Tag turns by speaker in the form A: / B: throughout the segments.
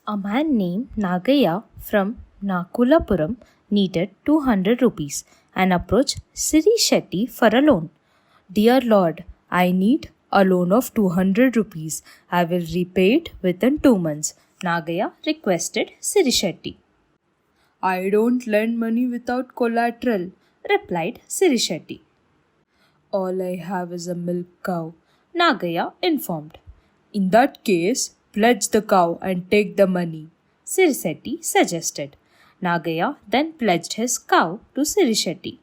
A: A man named Nagaya from Nakulapuram needed 200 rupees and approached Siri Shetty for a loan. Dear Lord, I need a loan of 200 rupees. I will repay it within 2 months. Nagaya requested Siri Shetty. I don't lend money without collateral, replied Siri Shetty. All I have is a milk cow, Nagaya informed. In that case, pledge the cow and take the money, Sirisetti suggested. Nagaya then pledged his cow to Sirisetti.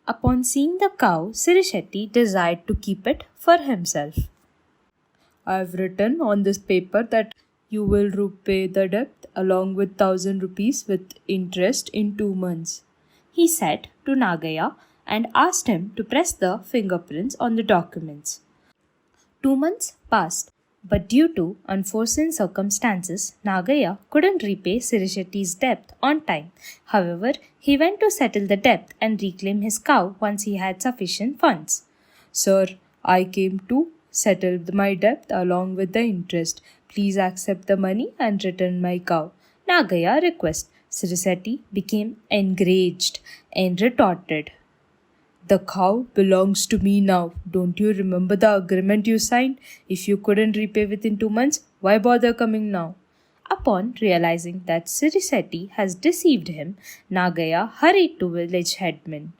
A: Upon seeing the cow, Sirisetti desired to keep it for himself. I have written on this paper that you will repay the debt along with 1,000 rupees with interest in 2 months, he said to Nagaya and asked him to press the fingerprints on the documents. 2 months passed, but due to unforeseen circumstances, Nagaya couldn't repay Sirishetti's debt on time. However, he went to settle the debt and reclaim his cow once he had sufficient funds. Sir, I came to settle my debt along with the interest. Please accept the money and return my cow, Nagaya requested. Sirisetti became enraged and retorted. The cow belongs to me now. Don't you remember the agreement you signed? If you couldn't repay within 2 months, why bother coming now? Upon realizing that Sirisetti has deceived him, Nagaya hurried to village headman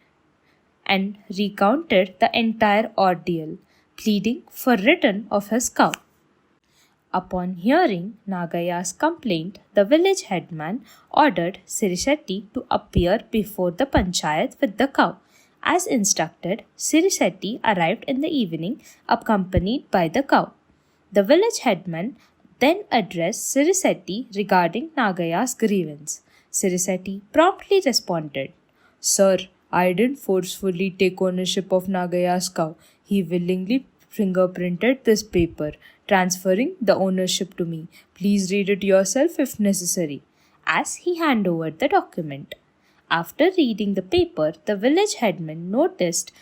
A: and recounted the entire ordeal, pleading for return of his cow. Upon hearing Nagaya's complaint, the village headman ordered Sirisetti to appear before the panchayat with the cow. As instructed, Sirisetti arrived in the evening accompanied by the cow. The village headman then addressed Sirisetti regarding Nagaya's grievance. Sirisetti promptly responded, Sir, I didn't forcefully take ownership of Nagaya's cow. He willingly fingerprinted this paper, transferring the ownership to me. Please read it yourself if necessary, as he handed over the document. After reading the paper, the village headman noticed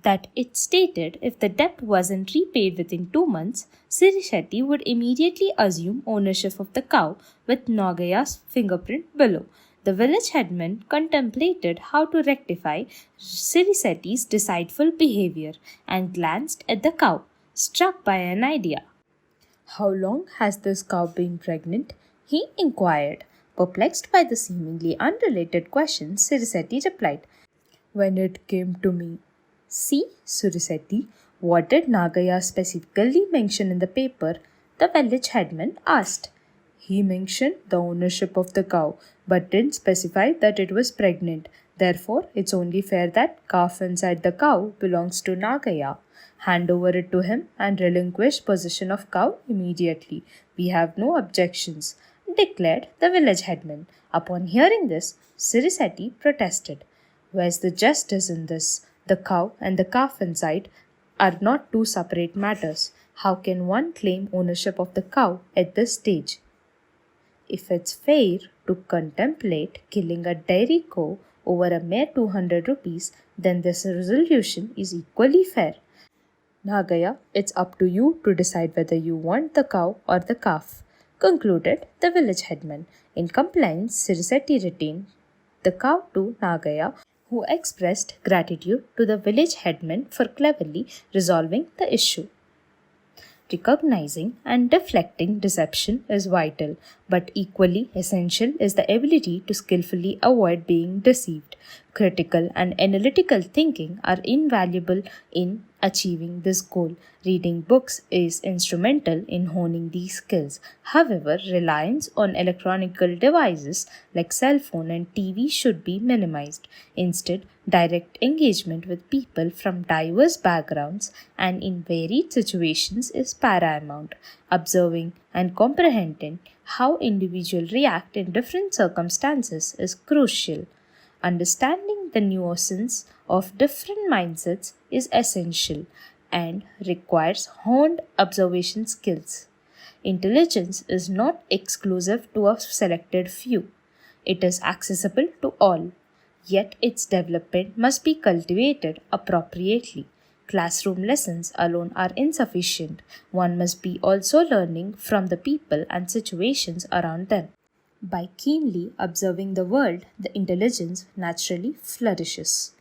A: that it stated if the debt wasn't repaid within 2 months, Sirisetti would immediately assume ownership of the cow with Nagaya's fingerprint below. The village headman contemplated how to rectify Sirisetti's deceitful behavior and glanced at the cow, struck by an idea. How long has this cow been pregnant? He inquired. Perplexed by the seemingly unrelated question, Sirisetti replied, When it came to me. See, Sirisetti, what did Nagaya specifically mention in the paper? The village headman asked. He mentioned the ownership of the cow, but didn't specify that it was pregnant. Therefore, it's only fair that calf inside the cow belongs to Nagaya. Hand over it to him and relinquish possession of cow immediately. We have no objections, declared the village headman. Upon hearing this, Sirisetti protested. Where's the justice in this? The cow and the calf inside are not two separate matters. How can one claim ownership of the cow at this stage? If it's fair to contemplate killing a dairy cow over a mere 200 rupees, then this resolution is equally fair. Nagaya, it's up to you to decide whether you want the cow or the calf, concluded the village headman. In compliance, Sirisetti retained the cow to Nagaya, who expressed gratitude to the village headman for cleverly resolving the issue. Recognizing and deflecting deception is vital, but equally essential is the ability to skillfully avoid being deceived. Critical and analytical thinking are invaluable in achieving this goal. Reading books is instrumental in honing these skills. However, reliance on electronic devices like cell phone and TV should be minimized. Instead, direct engagement with people from diverse backgrounds and in varied situations is paramount. Observing and comprehending how individuals react in different circumstances is crucial. Understanding the nuances of different mindsets is essential and requires honed observation skills. Intelligence is not exclusive to a selected few. It is accessible to all, yet its development must be cultivated appropriately. Classroom lessons alone are insufficient. One must be also learning from the people and situations around them. By keenly observing the world, the intelligence naturally flourishes.